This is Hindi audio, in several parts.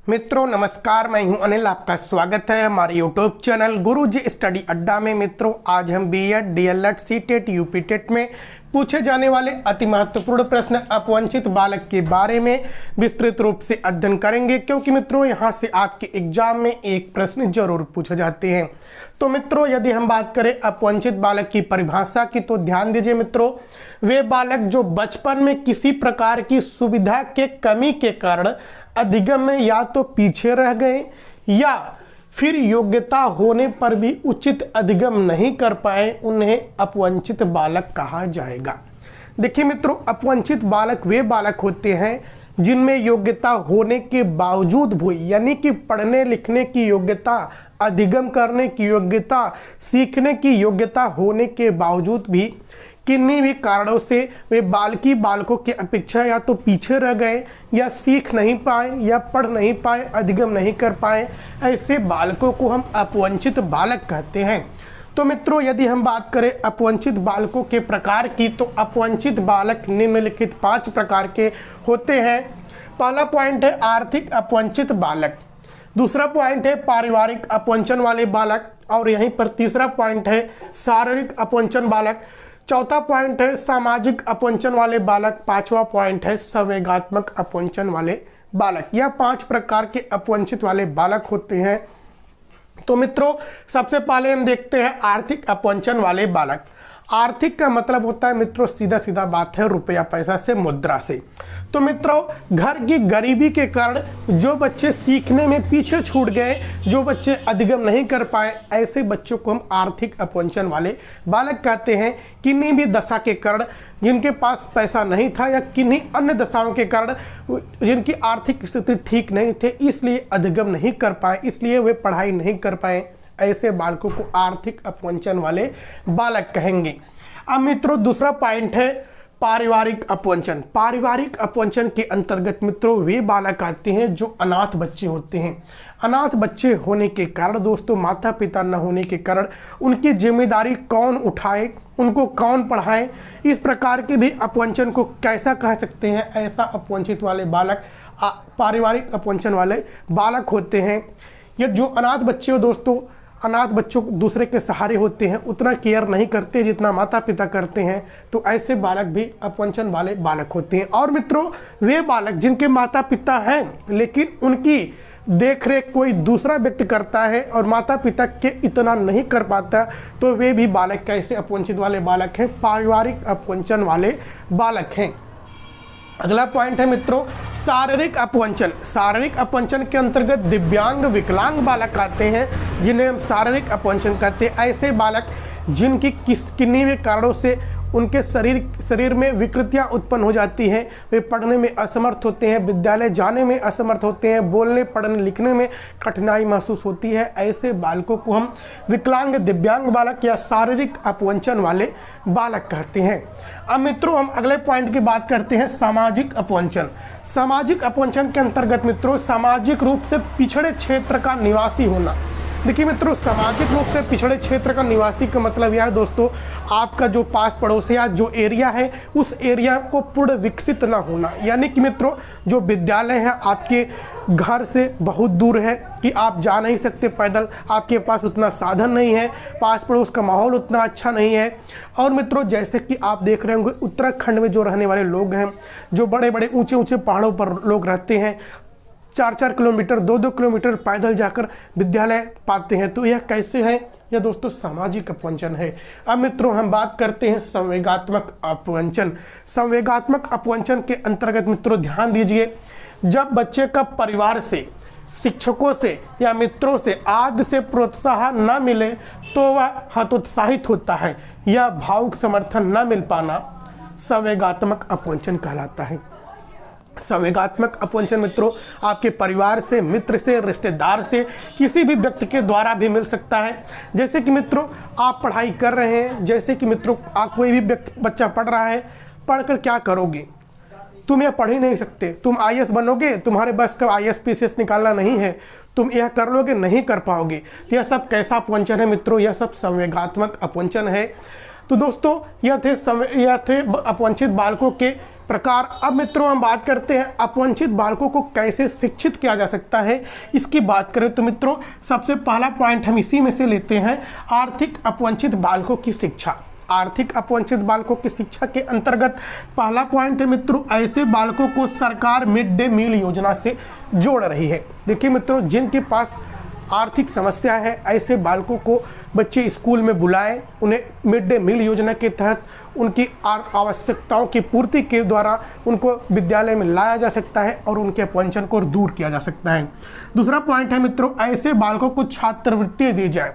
मित्रों नमस्कार, मैं हूं अनिल। आपका स्वागत है हमारे यूट्यूब चैनल गुरुजी स्टडी अड्डा में। मित्रों आज हम बीएड, डीएलएड, सीटेट, यूपीटेट में पूछे जाने वाले अति महत्वपूर्ण प्रश्न अपवंचित बालक के बारे में विस्तृत रूप से अध्ययन करेंगे, क्योंकि मित्रों यहां से आपके एग्जाम में एक प्रश्न जरूर पूछे जाते हैं। तो मित्रों यदि हम बात करें अपवंचित बालक की परिभाषा की, तो ध्यान दीजिए मित्रों, वे बालक जो बचपन में किसी प्रकार की सुविधा के कमी के कारण अधिगम में या तो पीछे रह गए या फिर योग्यता होने पर भी उचित अधिगम नहीं कर पाए, उन्हें अपवंचित बालक कहा जाएगा। देखिए मित्रों, अपवंचित बालक वे बालक होते हैं जिनमें योग्यता होने के बावजूद भी, यानी कि पढ़ने लिखने की योग्यता, अधिगम करने की योग्यता, सीखने की योग्यता होने के बावजूद भी किन्हीं भी कारणों से वे बालकों के अपेक्षा या तो पीछे रह गए या सीख नहीं पाए या पढ़ नहीं पाए, अधिगम नहीं कर पाए, ऐसे बालकों को हम अपवंचित बालक कहते हैं। तो मित्रों यदि हम बात करें अपवंचित बालकों के प्रकार की, तो अपवंचित बालक निम्नलिखित 5 प्रकार के होते हैं। पहला पॉइंट है आर्थिक अपवंचित बालक, दूसरा पॉइंट है पारिवारिक अपवंचन वाले बालक, और यहीं पर तीसरा पॉइंट है शारीरिक अपवंचन बालक, चौथा पॉइंट है सामाजिक अपवंचन वाले बालक, पांचवा पॉइंट है संवेगात्मक अपवंचन वाले बालक। यह 5 प्रकार के अपवंचित वाले बालक होते हैं। तो मित्रों सबसे पहले हम देखते हैं आर्थिक अपवंचन वाले बालक। आर्थिक का मतलब होता है मित्रों, सीधा सीधा बात है, रुपया पैसा से, मुद्रा से। तो मित्रों घर की गरीबी के कारण जो बच्चे सीखने में पीछे छूट गए, जो बच्चे अधिगम नहीं कर पाए, ऐसे बच्चों को हम आर्थिक अपवंचन वाले बालक कहते हैं। किन्हीं भी दशा के कारण, जिनके पास पैसा नहीं था या किन्हीं अन्य दशाओं के कारण जिनकी आर्थिक स्थिति ठीक नहीं थे, इसलिए अधिगम नहीं कर पाए, इसलिए वे पढ़ाई नहीं कर पाए, ऐसे बालकों को आर्थिक अपवंचन वाले बालक कहेंगे। अब मित्रों दूसरा पॉइंट है पारिवारिक अपवंचन। पारिवारिक अपवंचन के अंतर्गत मित्रों वे बालक आते हैं जो अनाथ बच्चे होते हैं। अनाथ बच्चे होने के कारण दोस्तों, माता पिता न होने के कारण उनकी जिम्मेदारी कौन उठाए, उनको कौन पढ़ाए, इस प्रकार के भी अपवंचन को कैसा कह सकते हैं, ऐसा अपवंचित वाले बालक पारिवारिक अपवंचन वाले बालक होते हैं। ये जो अनाथ बच्चे हो दोस्तों, अनाथ बच्चों दूसरे के सहारे होते हैं, उतना केयर नहीं करते जितना माता पिता करते हैं, तो ऐसे बालक भी अपवंचन वाले बालक होते हैं। और मित्रों वे बालक जिनके माता पिता हैं लेकिन उनकी देख रेख कोई दूसरा व्यक्ति करता है और माता पिता के इतना नहीं कर पाता, तो वे भी बालक कैसे अपवंचित वाले बालक हैं, पारिवारिक अपवंचन वाले बालक हैं। अगला पॉइंट है मित्रों शारीरिक अपवंचन। शारीरिक अपवंचन के अंतर्गत दिव्यांग विकलांग बालक आते हैं, जिन्हें हम शारीरिक अपवंचन कहते हैं। ऐसे बालक जिनकी किन्हीं भी कारणों से उनके शरीर में विकृतियां उत्पन्न हो जाती हैं, वे पढ़ने में असमर्थ होते हैं, विद्यालय जाने में असमर्थ होते हैं, बोलने पढ़ने लिखने में कठिनाई महसूस होती है, ऐसे बालकों को हम विकलांग दिव्यांग बालक या शारीरिक अपवंचन वाले बालक कहते हैं। अब मित्रों हम अगले पॉइंट की बात करते हैं सामाजिक अपवंचन। सामाजिक अपवंचन के अंतर्गत मित्रों सामाजिक रूप से पिछड़े क्षेत्र का निवासी होना। देखिए मित्रों, सामाजिक रूप से पिछड़े क्षेत्र का निवासी का मतलब यह है दोस्तों, आपका जो पास पड़ोस या जो एरिया है उस एरिया को पूर्ण विकसित ना होना, यानी कि मित्रों जो विद्यालय है आपके घर से बहुत दूर है कि आप जा नहीं सकते पैदल, आपके पास उतना साधन नहीं है, पास पड़ोस का माहौल उतना अच्छा नहीं है। और मित्रों जैसे कि आप देख रहे होंगे उत्तराखंड में जो रहने वाले लोग हैं, जो बड़े बड़े ऊंचे ऊंचे पहाड़ों पर लोग रहते हैं, 4-4 किलोमीटर 2-2 किलोमीटर पैदल जाकर विद्यालय पाते हैं, तो यह कैसे है, यह दोस्तों सामाजिक अपवंचन है। अब मित्रों हम बात करते हैं संवेगात्मक अपवंचन। संवेगात्मक अपवंचन के अंतर्गत मित्रों ध्यान दीजिए, जब बच्चे का परिवार से, शिक्षकों से या मित्रों से आदि से प्रोत्साहन न मिले तो वह हतोत्साहित होता है या भावुक समर्थन न मिल पाना संवेगात्मक अपवंचन कहलाता है। संवेगात्मक अपवंचन मित्रों आपके परिवार से, मित्र से, रिश्तेदार से, किसी भी व्यक्ति के द्वारा भी मिल सकता है। जैसे कि मित्रों आप पढ़ाई कर रहे हैं, जैसे कि मित्रों आप कोई भी बच्चा पढ़ रहा है, पढ़कर क्या करोगे, तुम यह पढ़ ही नहीं सकते, तुम आईएएस बनोगे, तुम्हारे बस का आईएएस पीसीएस निकालना नहीं है, तुम यह कर लोगे, नहीं कर पाओगे। यह सब कैसा अपवंचन है मित्रों, यह सब संवेगात्मक अपवंचन है। तो दोस्तों यह थे अपवंचित बालकों के प्रकार। अब मित्रों हम बात करते हैं अपवंचित बालकों को कैसे शिक्षित किया जा सकता है, इसकी बात करें तो मित्रों सबसे पहला पॉइंट हम इसी में से लेते हैं, आर्थिक अपवंचित बालकों की शिक्षा। आर्थिक अपवंचित बालकों की शिक्षा के अंतर्गत पहला पॉइंट है मित्रों, ऐसे बालकों को सरकार मिड डे मील योजना से जोड़ रही है। देखिए मित्रों, जिनके पास आर्थिक समस्या है ऐसे बालकों को बच्चे स्कूल में बुलाएं, उन्हें मिड डे मील योजना के तहत उनकी आवश्यकताओं की पूर्ति के द्वारा उनको विद्यालय में लाया जा सकता है और उनके अपवंचन को दूर किया जा सकता है। दूसरा पॉइंट है मित्रों, ऐसे बालकों को छात्रवृत्ति दी जाए।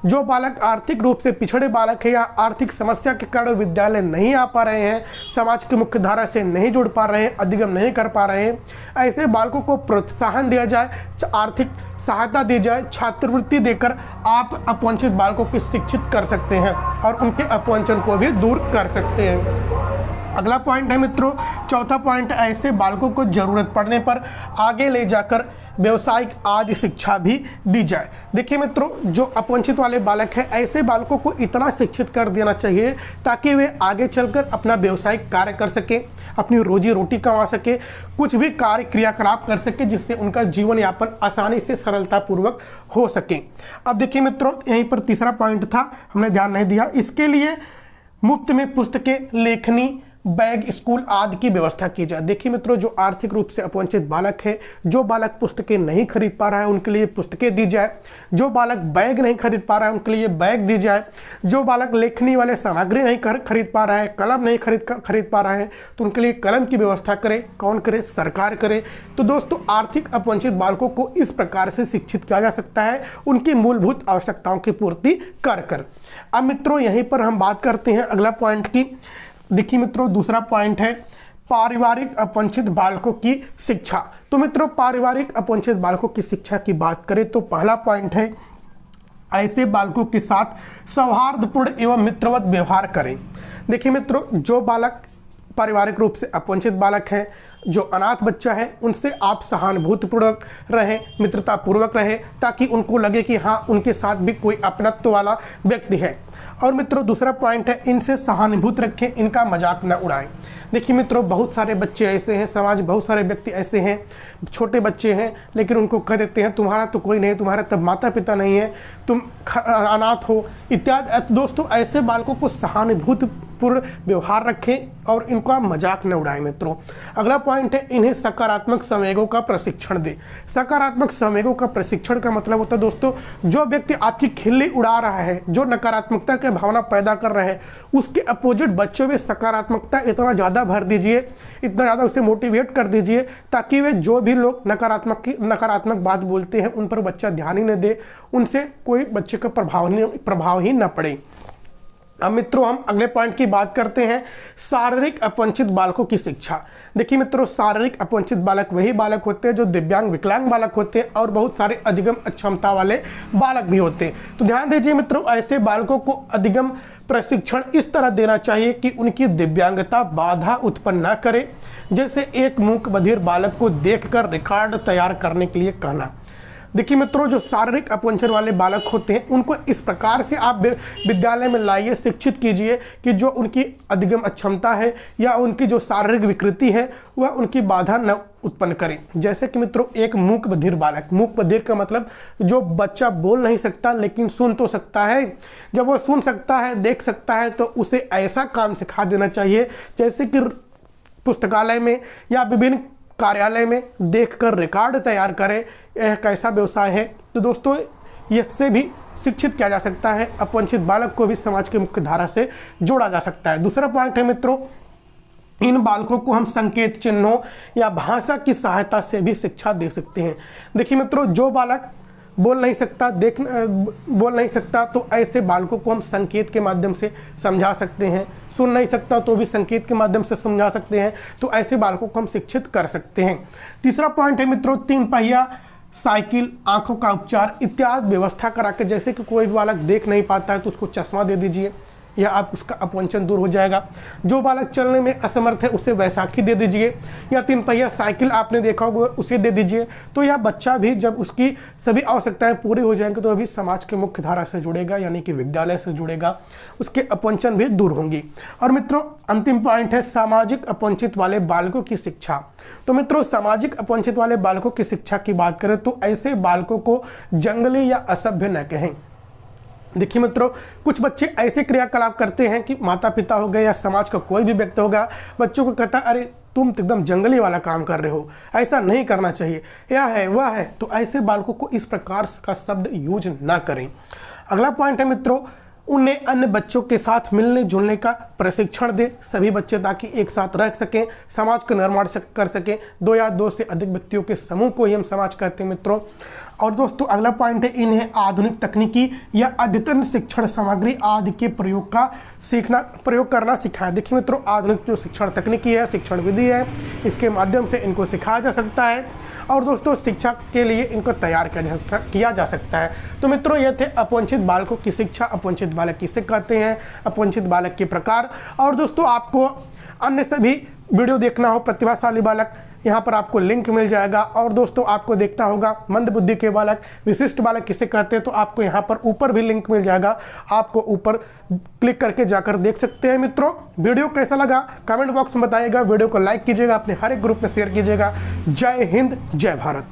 जो बालक आर्थिक रूप से पिछड़े बालक है या आर्थिक समस्या के कारण विद्यालय नहीं आ पा रहे हैं, समाज की मुख्य धारा से नहीं जुड़ पा रहे हैं, अधिगम नहीं कर पा रहे हैं, ऐसे बालकों को प्रोत्साहन दिया जाए, आर्थिक सहायता दी जाए, छात्रवृत्ति देकर आप अपवंचित बालकों को शिक्षित कर सकते हैं और उनके अपवंचन को भी दूर कर सकते हैं। अगला पॉइंट है मित्रों, चौथा पॉइंट, ऐसे बालकों को जरूरत पड़ने पर आगे ले जाकर व्यवसायिक आदि शिक्षा भी दी जाए। देखिए मित्रों, जो अपवंचित वाले बालक हैं ऐसे बालकों को इतना शिक्षित कर देना चाहिए ताकि वे आगे चलकर अपना व्यवसायिक कार्य कर सके, अपनी रोजी रोटी कमा सके, कुछ भी कार्य क्रियाकलाप कर सके जिससे उनका जीवन यापन आसानी से सरलतापूर्वक हो सके। अब देखिए मित्रों, यहीं पर तीसरा पॉइंट था, हमने ध्यान नहीं दिया। इसके लिए मुफ्त में पुस्तकें, लेखनी, बैग, स्कूल आदि की व्यवस्था की जाए। देखिए मित्रों, जो आर्थिक रूप से अपवंचित बालक है, जो बालक पुस्तकें नहीं खरीद पा रहा है उनके लिए पुस्तकें दी जाए, जो बालक बैग नहीं खरीद पा रहा है उनके लिए बैग दी जाए, जो बालक लेखनी वाले सामग्री नहीं खरीद पा रहा है, कलम नहीं खरीद पा रहा है तो उनके लिए कलम की व्यवस्था करे। कौन करे? सरकार करे। तो दोस्तों, आर्थिक अपवंचित बालकों को इस प्रकार से शिक्षित किया जा सकता है, उनकी मूलभूत आवश्यकताओं की पूर्ति कर। अब मित्रों, यहीं पर हम बात करते हैं अगला पॉइंट की। देखिए मित्रों, दूसरा पॉइंट है पारिवारिक अपवंचित बालकों की शिक्षा। तो मित्रों, पारिवारिक अपवंचित बालकों की शिक्षा की बात करें तो पहला पॉइंट है, ऐसे बालकों के साथ सौहार्दपूर्ण एवं मित्रवत व्यवहार करें। देखिए मित्रों, जो बालक पारिवारिक रूप से अपवंचित बालक है, जो अनाथ बच्चा है, उनसे आप सहानुभूतिपूर्वक रहें, मित्रतापूर्वक रहें, ताकि उनको लगे कि हाँ, उनके साथ भी कोई अपनत्व वाला व्यक्ति है। और मित्रों, दूसरा पॉइंट है, इनसे सहानुभूति रखें, इनका मजाक न उड़ाएं। देखिए मित्रों, बहुत सारे बच्चे ऐसे हैं, समाज बहुत सारे व्यक्ति ऐसे हैं, छोटे बच्चे हैं, लेकिन उनको कह देते हैं तुम्हारा तो कोई नहीं, तुम्हारा तब माता पिता नहीं है, तुम अनाथ हो इत्यादि। दोस्तों, ऐसे बालकों को सहानुभूतिपूर्ण व्यवहार रखें और इनका मजाक न उड़ाएं। मित्रों, अगला पॉइंट है, इन्हें सकारात्मक संवेगों का प्रशिक्षण दें। सकारात्मक संवेगों का प्रशिक्षण का मतलब होता है दोस्तों, जो व्यक्ति आपकी खिल्ली उड़ा रहा है, जो नकारात्मकता की भावना पैदा कर रहा है, उसके अपोजिट बच्चों में सकारात्मकता इतना ज़्यादा भर दीजिए, इतना ज़्यादा उसे मोटिवेट कर दीजिए ताकि वे जो भी लोग नकारात्मक बात बोलते हैं उन पर बच्चा ध्यान ही न दे, उनसे कोई बच्चे का प्रभाव ही न पड़े। अब मित्रों, हम अगले पॉइंट की बात करते हैं, शारीरिक अपवंचित बालकों की शिक्षा। देखिए मित्रों, शारीरिक अपवंचित बालक वही बालक होते हैं जो दिव्यांग विकलांग बालक होते हैं और बहुत सारे अधिगम अक्षमता वाले बालक भी होते हैं। तो ध्यान दीजिए मित्रों, ऐसे बालकों को अधिगम प्रशिक्षण इस तरह देना चाहिए कि उनकी दिव्यांगता बाधा उत्पन्न न करे। जैसे एक मूक बधिर बालक को देखकर रिकॉर्ड तैयार करने के लिए कहना। देखिए मित्रों, जो शारीरिक अपवंचन वाले बालक होते हैं उनको इस प्रकार से आप विद्यालय में लाइए, शिक्षित कीजिए कि जो उनकी अधिगम अक्षमता है या उनकी जो शारीरिक विकृति है वह उनकी बाधा न उत्पन्न करें। जैसे कि मित्रों, एक मूक बधिर बालक, मूक बधिर का मतलब जो बच्चा बोल नहीं सकता लेकिन सुन तो सकता है। जब वो सुन सकता है, देख सकता है, तो उसे ऐसा काम सिखा देना चाहिए जैसे कि पुस्तकालय में या विभिन्न कार्यालय में देखकर रिकॉर्ड तैयार करें। यह कैसा व्यवसाय है। तो दोस्तों, इससे भी शिक्षित किया जा सकता है, अपवंचित बालक को भी समाज की मुख्य धारा से जोड़ा जा सकता है। दूसरा पॉइंट है मित्रों, इन बालकों को हम संकेत चिन्हों या भाषा की सहायता से भी शिक्षा दे सकते हैं। देखिए मित्रों, जो बालक बोल नहीं सकता तो ऐसे बालकों को हम संकेत के माध्यम से समझा सकते हैं। सुन नहीं सकता तो भी संकेत के माध्यम से समझा सकते हैं। तो ऐसे बालकों को हम शिक्षित कर सकते हैं। तीसरा पॉइंट है मित्रों, 3 पहिया साइकिल, आंखों का उपचार इत्यादि व्यवस्था करा के, जैसे कि कोई बालक देख नहीं पाता है तो उसको चश्मा दे दीजिए, या आप उसका अपवंचन दूर हो जाएगा। जो बालक चलने में असमर्थ है उसे वैसाखी दे दीजिए, या 3 पहिया साइकिल आपने देखा होगा उसे दे दीजिए। तो यह बच्चा भी जब उसकी सभी आवश्यकताएं पूरी हो जाएंगी तो अभी समाज के मुख्य धारा से जुड़ेगा, यानी कि विद्यालय से जुड़ेगा, उसके अपवंचन भी दूर होंगी। और मित्रों अंतिम पॉइंट है सामाजिक अपवंचित वाले बालकों की शिक्षा। तो मित्रों सामाजिक अपवंचित वाले बालकों की शिक्षा की बात करें तो ऐसे बालकों को जंगली या असभ्य न कहें। देखिए मित्रों, कुछ बच्चे ऐसे क्रियाकलाप करते हैं कि माता पिता हो गए या समाज का कोई भी व्यक्ति होगा, बच्चों को कहता है अरे तुम तो एकदम जंगली वाला काम कर रहे हो, ऐसा नहीं करना चाहिए, यह है वह है। तो ऐसे बालकों को इस प्रकार का शब्द यूज ना करें। अगला पॉइंट है मित्रों, उन्हें अन्य बच्चों के साथ मिलने जुलने का प्रशिक्षण दे, सभी बच्चे ताकि एक साथ रह सकें, समाज का निर्माण कर सकें। 2 या 2 से अधिक व्यक्तियों के समूह को ही हम समाज कहते हैं मित्रों। और दोस्तों अगला पॉइंट है, इन्हें आधुनिक तकनीकी या अद्यतन शिक्षण सामग्री आदि के प्रयोग करना सिखाएं। देखिए मित्रों, आधुनिक जो शिक्षण तकनीकी है, शिक्षण विधि है, इसके माध्यम से इनको सिखाया जा सकता है और दोस्तों शिक्षा के लिए इनको तैयार किया जा सकता है। तो मित्रों ये थे अपवंचित बालकों की शिक्षा, अपवंचित बालक किसे कहते हैं, अपवंचित बालक के प्रकार। और दोस्तों आपको अन्य सभी वीडियो देखना हो प्रतिभाशाली बालक, यहाँ पर आपको लिंक मिल जाएगा। और दोस्तों आपको देखना होगा मंदबुद्धि के बालक, विशिष्ट बालक किसे कहते हैं, तो आपको यहाँ पर ऊपर भी लिंक मिल जाएगा, आपको ऊपर क्लिक करके जाकर देख सकते हैं। मित्रों वीडियो कैसा लगा कमेंट बॉक्स में बताइएगा, वीडियो को लाइक कीजिएगा, अपने हर एक ग्रुप में शेयर कीजिएगा। जय हिंद, जय भारत।